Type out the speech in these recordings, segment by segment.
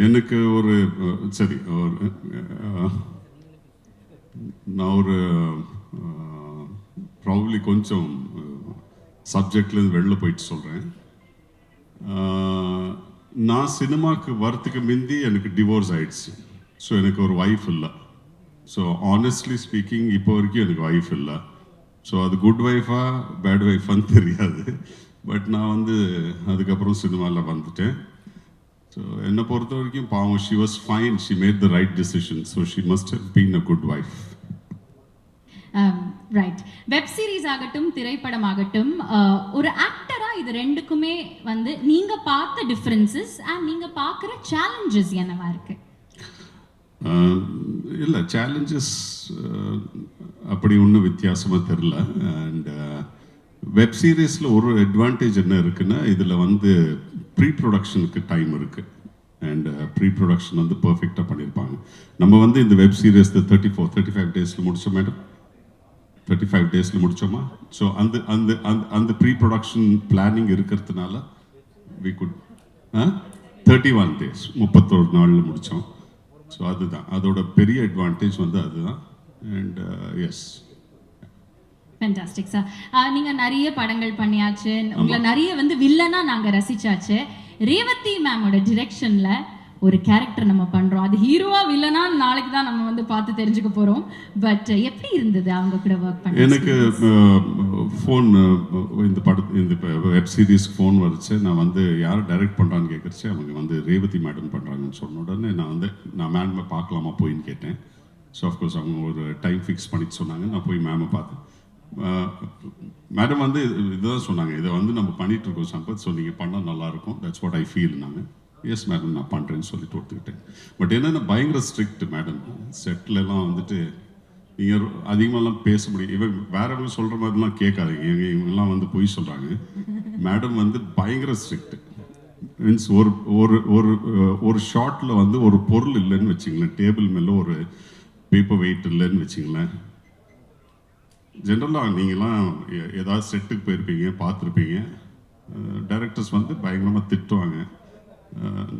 எனக்கு ஒரு சரி நான் ஒரு ப்ராபப்ளி கொஞ்சம் சப்ஜெக்ட்லேருந்து வெளில போயிட்டு சொல்கிறேன். நான் சினிமாவுக்கு வரத்துக்கு முந்தி எனக்கு டிவோர்ஸ் ஆயிடுச்சு. ஸோ எனக்கு ஒரு ஒய்ஃப் இல்லை. ஸோ ஆனஸ்ட்லி ஸ்பீக்கிங் இப்போ வரைக்கும் எனக்கு ஒய்ஃப் இல்லை. ஸோ அது குட் ஒய்ஃபா பேட் ஒய்ஃபான்னு தெரியாது. பட் நான் அதுக்கப்புறம் சினிமாவில் வந்துட்டேன். ஸோ என்னை பொறுத்த வரைக்கும் பாவம், she was fine, she made the right decision. So she must have been a good wife. Right. Web series ஆகட்டும், திரைப்படம் ஆகட்டும், ஒரு ஆக்டரா இது ரெண்டுக்குமே நீங்க பார்த்த டிஃபரன்சஸ் அண்ட் நீங்க பார்க்குற சேலஞ்சஸ் என்னவா இருக்கு? இல்லை, சேலஞ்சஸ் அப்படி ஒன்றும் வித்தியாசமாக தெரில. அண்ட் வெப் சீரிஸில் ஒரு அட்வான்டேஜ் என்ன இருக்குன்னா, இதில் ப்ரீ ப்ரொடக்ஷனுக்கு டைம் இருக்குது. அண்ட் ப்ரீ ப்ரொடக்ஷன் பர்ஃபெக்டாக பண்ணியிருப்பாங்க. நம்ம இந்த வெப் சீரிஸ் 35 டேஸில் முடித்தோம் மேடம். 35 டேஸில் முடித்தோமா? ஸோ அந்த ப்ரீ ப்ரொடக்ஷன் பிளானிங் இருக்கிறதுனால வி குட் 31 டேஸ் 31 நாளில் முடித்தோம். ஸோ அதுதான் அதோட பெரிய அட்வான்டேஜ் அதுதான். And yes, fantastic sir. நீங்க நிறைய படங்கள் பண்ணியாச்சு, உங்களை நிறைய வில்லனா நாங்க ரசிச்சாச்சு. ரேவதி மேமோட டிரெக்ஷன்ல ஒரு கேரக்டர் நம்ம பண்றோம், அது ஹீரோவா வில்லனா நாளைக்கு தான் நம்ம பார்த்து தெரிஞ்சுக்க போறோம். பட் எப்படி இருந்தது அவங்க கூட ஒர்க் பண்ண? எனக்கு ஃபோன் இந்த வெப் சீரிஸ் ஃபோன் வச்சு நான் யார் டைரக்ட் பண்ணுறான்னு கேட்குறச்சு, அவங்க ரேவதி மேடம் பண்ணுறாங்கன்னு சொன்ன உடனே நான் மேடமை பார்க்கலாமா போயின்னு கேட்டேன். ஸோ ஆஃப்கோர்ஸ் அவங்க ஒரு டைம் ஃபிக்ஸ் பண்ணிட்டு சொன்னாங்க. நான் போய் மேமை பார்த்தேன். மேடம் இதுதான் சொன்னாங்க, இதை நம்ம பண்ணிட்டு இருக்கோம் சம்பத், ஸோ நீங்கள் பண்ணால் நல்லாயிருக்கும், தட்ஸ் வாட் ஐ ஃபீல். நாங்கள் எஸ் மேடம் நான் பண்ணுறேன்னு சொல்லிட்டு ஒத்துக்கிட்டேன். பட் என்னென்ன பயங்கர ஸ்ட்ரிக்ட் மேடம். செட்லலாம் நீங்கள் அதிகமாகலாம் பேச முடியும். இவன் வேறவங்க சொல்கிற மாதிரிலாம் கேட்காதீங்க, இவங்கெல்லாம் பொய் சொல்கிறாங்க. மேடம் பயங்கர ஸ்ட்ரிக்ட். மீன்ஸ் ஒரு ஒரு ஒரு ஷார்ட்டில் ஒரு பொருள் இல்லைன்னு வச்சிங்களேன், டேபிள் மேலே ஒரு பேப்பர் வெயிட் இல்லைன்னு வச்சிங்களேன். ஜென்ரலாக நீங்களாம் ஏதாவது செட்டுக்கு போயிருப்பீங்க, பார்த்துருப்பீங்க. டைரக்டர்ஸ் பயங்கரமாக திட்டுவாங்க,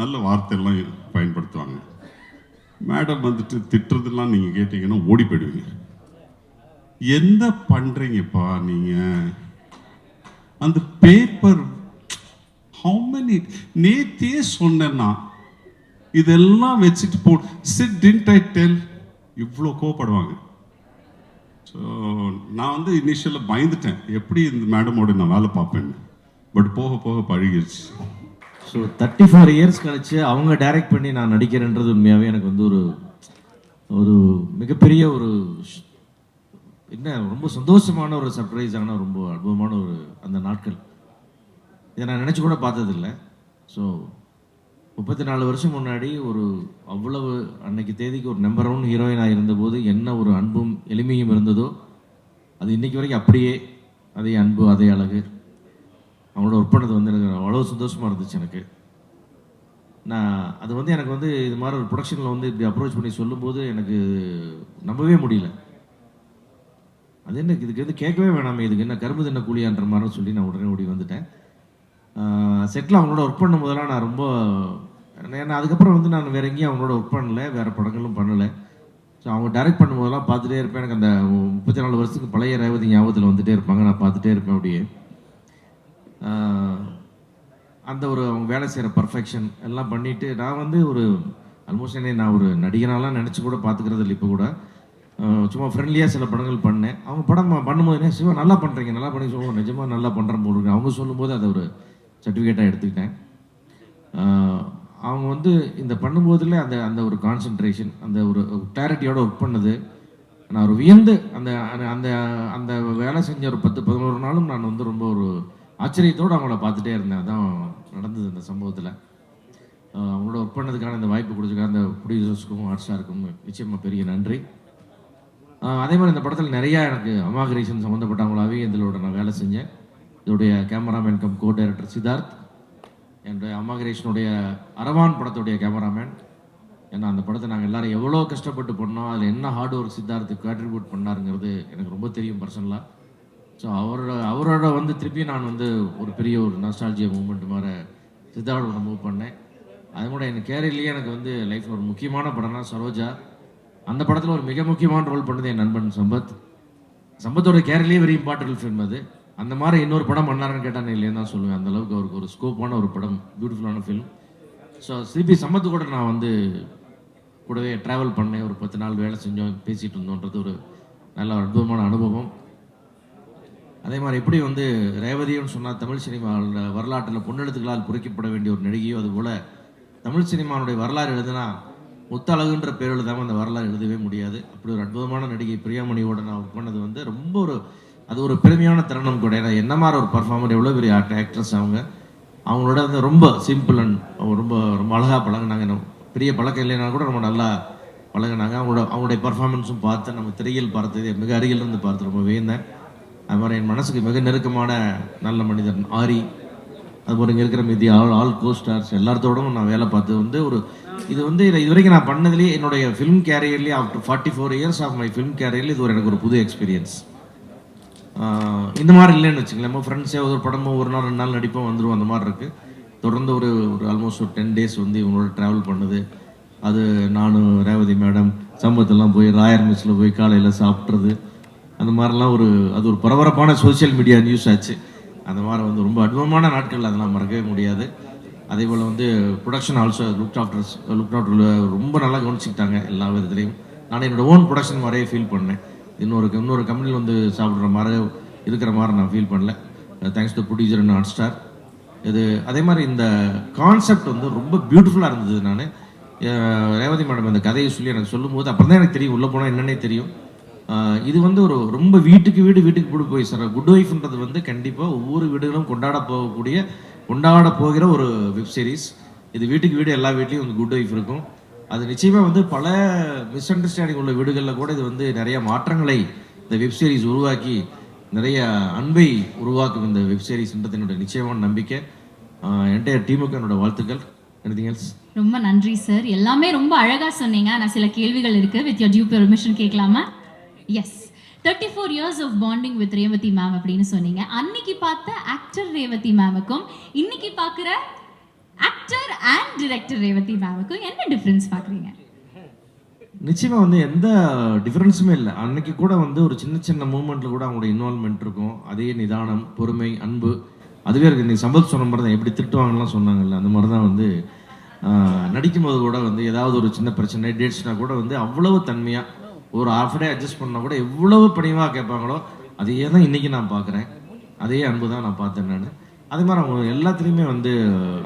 நல்ல வார்த்தையெல்லாம் பயன்படுத்துவாங்க. மேடம் திட்டுறதெல்லாம் நீங்கள் கேட்டீங்கன்னா ஓடி போயிடுவீங்க. என்ன பண்ணுறீங்கப்பா நீங்கள்? அந்த பேப்பர் ஹவு மெனி நேத்தே சொன்னேன்னா இதெல்லாம் வச்சுட்டு போ சிட் டிட் ஐ டெல், இவ்வளோ கோவப்படுவாங்க. ஸோ நான் இனிஷியலாக பயந்துட்டேன், எப்படி இந்த மேடமோட நான் வேலை பார்ப்பேன்னு. பட் போக போக பழகிடுச்சு. ஸோ 34 இயர்ஸ் கழிச்சு அவங்க டைரக்ட் பண்ணி நான் நடிக்கிறேன்றது உண்மையாகவே எனக்கு ஒரு ஒரு மிகப்பெரிய ஒரு என்ன ரொம்ப சந்தோஷமான ஒரு சர்ப்ரைஸான ரொம்ப அனுபவமான ஒரு அந்த நாட்கள். இதை நான் நினச்சி கூட பார்த்ததில்லை. ஸோ 34 வருஷம் முன்னாடி ஒரு அவ்வளவு அன்னைக்கு தேதிக்கு ஒரு நம்பர் 1 ஹீரோயினாக இருந்தபோது என்ன ஒரு அன்பும் எளிமையும் இருந்ததோ அது இன்றைக்கி வரைக்கும் அப்படியே அதே அன்பு அதே அழகு. அவங்களோட ஒர்க் பண்ணது எனக்கு அவ்வளோ சந்தோஷமாக இருந்துச்சு. எனக்கு நான் அது எனக்கு இது மாதிரி ஒரு ப்ரொடக்ஷனில் இப்படி அப்ரோச் பண்ணி சொல்லும்போது எனக்கு நம்பவே முடியல. அது என்ன இதுக்கு கேட்கவே வேணாமே, இதுக்கு என்ன கரும்பு தின்ன கூலியான்ற மாதிரி சொல்லி நான் உடனே ஓடி வந்துட்டேன். செட்டில் அவங்களோட ஒர்க் பண்ணும் போதெல்லாம் நான் ரொம்ப ஏன்னா அதுக்கப்புறம் நான் வேறு எங்கேயும் அவங்களோட ஒர்க் பண்ணலை, வேறு படங்களும் பண்ணலை. ஸோ அவங்க டைரக்ட் பண்ணும்போதெல்லாம் பார்த்துட்டே இருப்பேன். எனக்கு அந்த 34 வருஷத்துக்கு பழைய ரேவதி ஞாபகத்தில் வந்துகிட்டே இருப்பாங்க, நான் பார்த்துட்டே இருப்பேன். அப்படியே அந்த ஒரு அவங்க வேலை செய்கிற பர்ஃபெக்ஷன் எல்லாம் பண்ணிவிட்டு நான் ஒரு ஆல்மோஸ்ட் நான் ஒரு நடிகனாலாம் நினச்சி கூட பார்த்துக்கிறது இல்லை. இப்போ கூட சும்மா ஃப்ரெண்ட்லியாக சில படங்கள் பண்ணேன். அவங்க படம் பண்ணும்போது என்ன சிவா நல்லா பண்ணுறீங்க, நல்லா பண்ணி சொல்லுவோம், நிஜமாக நல்லா பண்ணுறேன் போடுங்க அவங்க சொல்லும்போது அதை ஒரு சர்டிஃபிகேட்டாக எடுத்துக்கிட்டேன். அவங்க இந்த பண்ணும்போதில் அந்த அந்த ஒரு கான்சன்ட்ரேஷன், அந்த ஒரு கிளாரிட்டியோட ஒர்க் பண்ணது நான் ஒரு வியந்து அந்த அந்த அந்த வேலை செஞ்ச ஒரு 10-11 நாளும் நான் ரொம்ப ஒரு ஆச்சரியத்தோடு அவங்கள பார்த்துட்டே இருந்தேன். அதான் நடந்தது இந்த சம்பவத்தில். அவங்களோட ஒர்க் பண்ணதுக்கான இந்த வாய்ப்பு கொடுத்துருக்காங்க அந்த ப்ரொடியூசர்ஸ்க்கும் ஹாட் ஸ்டாருக்கும் நிச்சயமாக பெரிய நன்றி. அதே மாதிரி இந்த படத்தில் நிறையா எனக்கு அமாகிரேஷன் சம்மந்தப்பட்டவங்களாகவே இதோட நான் வேலை செஞ்சேன். இதோடைய cameraman come co director Siddharth, என்னுடைய அமாகிரேஷனுடைய அரவான் படத்துடைய கேமராமேன். ஏன்னா அந்த படத்தை நாங்கள் எல்லோரும் எவ்வளோ கஷ்டப்பட்டு பண்ணோம், அதில் என்ன ஹார்ட் ஒர்க் சித்தார்த்துக்கு கான்ட்ரிபியூட் பண்ணாருங்கிறது எனக்கு ரொம்ப தெரியும் பர்சனலாக. ஸோ அவரோட திருப்பி நான் ஒரு பெரிய ஒரு நாஸ்டாலஜியா மூமெண்ட் மாதிரி சித்தார்த்தோட மூவ் பண்ணேன். அது கூட என் கேரியர்லேயே எனக்கு வந்து லைஃப்பில் ஒரு முக்கியமான படம்னா சரோஜா. அந்த படத்தில் ஒரு மிக முக்கியமான ரோல் பண்ணது என் நண்பன் சம்பத்தோட கேரியர்லேயே வெரி இம்பார்ட்டன்ட் ஃபிலிம் அது. அந்த மாதிரி இன்னொரு படம் பண்ணாருன்னு கேட்டால் நான் இல்லைன்னு தான் சொல்லுவேன். அந்த அளவுக்கு அவருக்கு ஒரு ஸ்கோப்பான ஒரு படம், பியூட்டிஃபுல்லான ஃபிலிம். ஸோ சிபி சம்பத்து கூட நான் வந்து கூடவே ட்ராவல் பண்ணேன், ஒரு 10 நாள் வேலை செஞ்சோம், பேசிகிட்டு இருந்தோன்றது ஒரு நல்ல அற்புதமான அனுபவம். அதே மாதிரி எப்படி வந்து ரேவதின்னு சொன்னால் தமிழ் சினிமாவில் வரலாற்றில் பொன்னெழுத்துக்களால் பொறிக்கப்பட வேண்டிய ஒரு நடிகையோ, அதுபோல் தமிழ் சினிமாவுடைய வரலாறு எழுதுனா முத்தழகுன்ற பேர் எழுதாமல் அந்த வரலாறு எழுதவே முடியாது. அப்படி ஒரு அற்புதமான நடிகை பிரியாமணியோட நான் ஒர்க் பண்ணது வந்து ரொம்ப அது ஒரு பெருமையான தருணம் கூட. ஏன்னா என்ன மாதிரி ஒரு பர்ஃபார்மர், எவ்வளோ பெரிய ஆக்ட்ரஸ் அவங்களோட வந்து ரொம்ப சிம்பிள் அண்ட் ரொம்ப ரொம்ப அழகாக பழகினாங்க. பெரிய பழக்கம் இல்லைன்னா கூட ரொம்ப நல்லா பழகினாங்க. அவங்களுடைய பர்ஃபார்மன்ஸும் பார்த்து நம்ம திரையில் பார்த்தது மிக அருகிலிருந்து பார்த்து ரொம்ப வியந்தேன். அது மாதிரி என் மனசுக்கு மிக நெருக்கமான நல்ல மனிதன் ஆரி, அதுபோல் இங்கே இருக்கிற மீதி ஆல் கோஸ்டார்ஸ் எல்லாத்தோடும் நான் வேலை பார்த்தது வந்து இது வந்து இது வரைக்கும் நான் பண்ணதுலேயே என்னுடைய ஃபிலிம் கேரியர்லேயே after 44 years of my film கேரியர்லேயே இது எனக்கு ஒரு புது எக்ஸ்பீரியன்ஸ். இந்த மாதிரி இல்லைன்னு வச்சுங்களேன். நம்ம ஃப்ரெண்ட்ஸே ஒரு படமோ ஒரு நாள் 2 நாள் நடிப்போம் வந்துடுவோம், அந்த மாதிரி இருக்குது. தொடர்ந்து ஒரு ஆல்மோஸ்ட் ஒரு 10 days வந்து இவங்களோட ட்ராவல் பண்ணுது. அது நானும் ரேவதி மேடம் சம்பவத்தெல்லாம் போய் ராயர் மிஸ்ஸில் போய் காலையில் சாப்பிட்றது, அந்த மாதிரிலாம் அது ஒரு பரபரப்பான சோசியல் மீடியா நியூஸ் ஆச்சு. அந்த மாதிரி வந்து ரொம்ப அற்புதமான நாட்கள், அதெல்லாம் மறக்கவே முடியாது. அதே போல் வந்து ப்ரொடக்ஷன் ஆல்சோ லுக் ஆஃப்டர் ரொம்ப நல்லா கவனிச்சுக்கிட்டாங்க எல்லா விதத்துலையும். நான் என்னோட ஓன் ப்ரொடக்ஷன் மாதிரியே ஃபீல் பண்ணேன். இன்னொரு கம்பெனியில் வந்து சாப்பிட்ற மாதிரி இருக்கிற மாதிரி நான் ஃபீல் பண்ணல. Thanks to producer and hot star. அதே மாதிரி இந்த கான்செப்ட் வந்து ரொம்ப பியூட்டிஃபுல்லாக இருந்தது. நான் ரேவதி மேடம் இந்த கதையை சொல்லி எனக்கு சொல்லும்போது அப்புறம் தான் எனக்கு தெரியும், உள்ளே போனால் என்னன்னே தெரியும். இது வந்து ரொம்ப வீட்டுக்கு போய் சார் குட் ஒய்ஃப்ன்றது வந்து கண்டிப்பாக ஒவ்வொரு வீடுகளும் கொண்டாட போகிற ஒரு வெப் சீரிஸ். இது வீட்டுக்கு வீடு எல்லா வீட்லேயும் வந்து குட் ஒய்ஃப் இருக்கும். அது நிச்சயமாக வந்து பல மிஸ் அண்டர்ஸ்டாண்டிங் உள்ள வீடுகளில் கூட இது வந்து நிறைய மாற்றங்களை இந்த வெப் சீரிஸ் உருவாக்கி நிறைய அன்பை உருவாக்கும் இந்த வெப் சீரிஸ்ன்றது என்னோட நிச்சயமான நம்பிக்கை. என்டையர் டீமுக்கு என்னோட வாழ்த்துக்கள். Anything else? ரொம்ப நன்றி சார், எல்லாமே ரொம்ப அழகா சொன்னீங்க. நான் சில கேள்விகள் இருக்கு, வித் யோர் டியூ பெர்மிஷன் கேட்கலாமா? Yes. 34 years of bonding with Revathi ma'am அப்படின்னு சொன்னீங்க. அன்னைக்கு பார்த்த ஆக்டர் ரேவதி மேமுக்கும் இன்னைக்கு பார்க்குற ஆக்டர் அண்ட் டிரெக்டர் ரேவதி மேமுக்கும் என்ன டிஃப்ரென்ஸ் பார்க்குறீங்க? நிச்சயமாக வந்து எந்த டிஃப்ரென்ஸுமே இல்லை. அன்னைக்கு கூட வந்து ஒரு சின்ன மூமெண்ட்டில் கூட அவங்களோட இன்வால்மெண்ட் இருக்கும். அதே நிதானம், பொறுமை, அன்பு அதுவே இருக்குது. நீ சம்பத் சொன்ன மாதிரி தான், எப்படி திட்டுவாங்கலாம் சொன்னாங்கல்ல, அந்த மாதிரி தான் வந்து நடிக்கும்போது கூட வந்து ஏதாவது ஒரு சின்ன பிரச்சனை டேட்ஸ்னா கூட வந்து அவ்வளவு தன்மையாக ஒரு ஹாஃப் டே அட்ஜஸ்ட் பண்ணால் கூட எவ்வளவு பணிவாக கேட்பாங்களோ அதையே தான் இன்றைக்கி நான் பார்க்குறேன். அதே அன்பு தான் நான் பார்த்தேன் நான். அதே மாதிரி அவங்க எல்லாத்துலேயுமே வந்து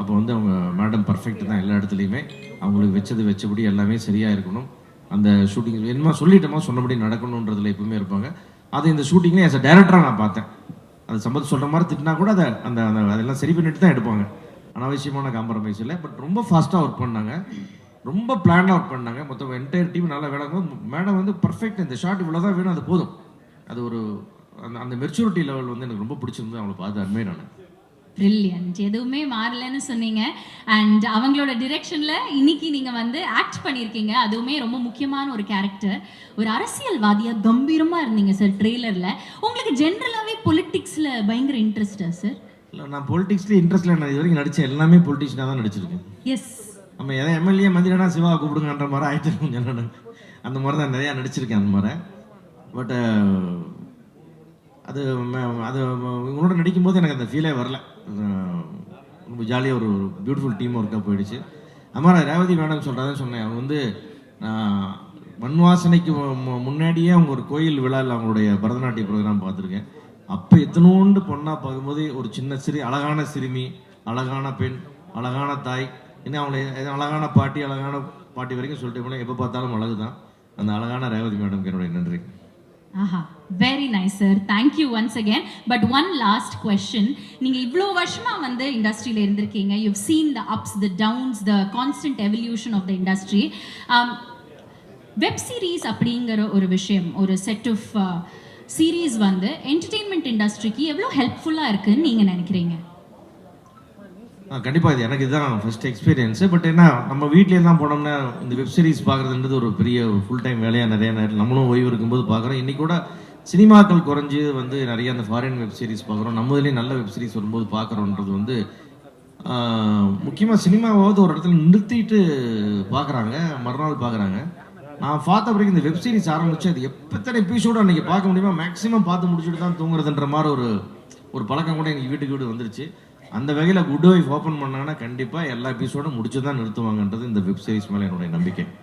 அப்போ வந்து அவங்க மேடம் பர்ஃபெக்ட் தான் எல்லா இடத்துலையுமே. அவங்களுக்கு வச்சபடி எல்லாமே சரியாக இருக்கணும். அந்த ஷூட்டிங் என்னமா சொல்லிட்டோமோ சொன்னபடி நடக்கணுன்றதுல எப்பவுமே இருப்பாங்க. அது இந்த ஷூட்டிங்லேயே ஆஸ் அ டைரக்டராக நான் பார்த்தேன். அது சம்பத் சொல்கிற மாதிரி திட்டினா கூட அதெல்லாம் சரி பண்ணிட்டு தான் எடுப்பாங்க. அனாவசியமான காம்ப்ரமைஸ் இல்லை. பட் ரொம்ப ஃபாஸ்ட்டாக ஒர்க் பண்ணாங்க, ரொம்ப பிளானாக ஒர்க் பண்ணாங்க. மொத்தம் என்டையர் டீம் நல்லா வேலை மேடம் வந்து பர்ஃபெக்ட். இந்த ஷார்ட் இவ்வளோ தான் வேணும், அது போதும். அது அந்த மெச்சூரிட்டி லெவல் வந்து எனக்கு ரொம்ப பிடிச்சிருந்து அவங்களை பார்த்து அட்மையர் ஆனேன். பிரில்லியன்ட், எதுவுமே மாறலன்னு சொன்னீங்க. அண்ட் அவங்களோட டிரெக்ஷன்ல இன்னைக்கு நீங்க வந்து ஆக்ட் பண்ணியிருக்கீங்க, அதுவுமே ரொம்ப முக்கியமான ஒரு கேரக்டர். ஒரு அரசியல்வாதியா கம்பீரமா இருந்தீங்க சார் ட்ரெய்லர்ல. உங்களுக்கு ஜென்ரலாவே பொலிட்டிக்ஸ்ல பயங்கர இன்ட்ரெஸ்டா சார்? இல்லை, நான் பொலிட்டிக்ஸ்லேயே இன்ட்ரெஸ்ட்ல நான் இது வரைக்கும் நடித்தேன் எல்லாமே பொலிட்டிஷியனாக தான் நடிச்சிருக்கேன். எஸ். நம்ம எதாவது எம்எல்ஏ மந்திரனா சிவா கூப்பிடுங்கன்ற மாதிரி ஆயிட்டு கொஞ்சம் அந்த மாதிரி தான் நிறையா நடிச்சிருக்கேன் அந்த மாதிரி. பட் அது உங்களோட நடிக்கும்போது எனக்கு அந்த ஃபீலே வரல. ரொம்ப ஜாலியாக ஒரு பியூட்டிஃபுல் டீம் ஒர்க்காக போயிடுச்சு. அது மாதிரி ரேவதி மேடம் சொல்கிறதான் சொன்னேன். அவங்க வந்து மண் வாசனைக்கு முன்னாடியே அவங்க ஒரு கோயில் விழாவில் அவங்களுடைய பரதநாட்டிய ப்ரோக்ராம் பார்த்துருக்கேன். அப்போ எத்தனோண்டு பொண்ணாக பார்க்கும்போது ஒரு சின்ன அழகான சிறுமி, அழகான பெண், அழகான தாய், இன்னும் அவங்களை அழகான பாட்டி வரைக்கும் சொல்லிட்டு போனால் எப்போ பார்த்தாலும் அழகு தான். அந்த அழகான ரேவதி மேடம்க்கு என்னுடைய நன்றி. ஆஹா, very nice sir, thank you once again. But one last question. நீங்கள் இவ்வளோ வருஷமாக வந்து இண்டஸ்ட்ரியில் இருந்திருக்கீங்க. You've seen the ups, the downs, the constant evolution of the industry. Web series அப்படிங்கிற ஒரு விஷயம், ஒரு செட் ஆஃப் சீரீஸ் வந்து என்டர்டெயின்மெண்ட் இண்டஸ்ட்ரிக்கு எவ்வளோ ஹெல்ப்ஃபுல்லாக இருக்குன்னு நீங்கள் நினைக்கிறீங்க? கண்டிப்பாக இது எனக்கு இதுதான் ஃபர்ஸ்ட் எக்ஸ்பீரியன்ஸு. பட் என்ன நம்ம வீட்டிலே தான் போனோம்னா இந்த வெப் சீரிஸ் பார்க்குறதுன்றது ஒரு பெரிய ஃபுல் டைம் வேலையாக நிறைய நேரம் நம்மளும் ஓய்வு இருக்கும்போது பார்க்குறோம். இன்றைக்கி கூட சினிமாக்கள் குறைஞ்சி வந்து நிறைய அந்த ஃபாரின் வெப் சீரிஸ் பார்க்குறோம். நம்ம இதுலேயும் நல்ல வெப் சீரிஸ் வரும்போது பார்க்குறோன்றது வந்து முக்கியமாக சினிமாவாவது ஒரு இடத்துல நிறுத்திட்டு பார்க்குறாங்க, மறுநாள் பார்க்குறாங்க. நான் பார்த்த பிறகு இந்த வெப் சீரிஸ் ஆரம்பிச்சு அது எத்தனை எபிசோடு அன்றைக்கி பார்க்க முடியுமா மேக்ஸிமம் பார்த்து முடிச்சுட்டு தான் தூங்குறதுன்ற மாதிரி ஒரு பழக்கம் கூட எங்கள் வீட்டுக்கு வந்துருச்சு. அந்த வகையில் குட் வைஃப் ஓப்பன் பண்ணாங்கன்னா கண்டிப்பாக எல்லா எபிசோடும் முடிச்சு தான் நிறுத்துவாங்கன்றது இந்த வெப் சீரிஸ் மேலே என்னுடைய நம்பிக்கை.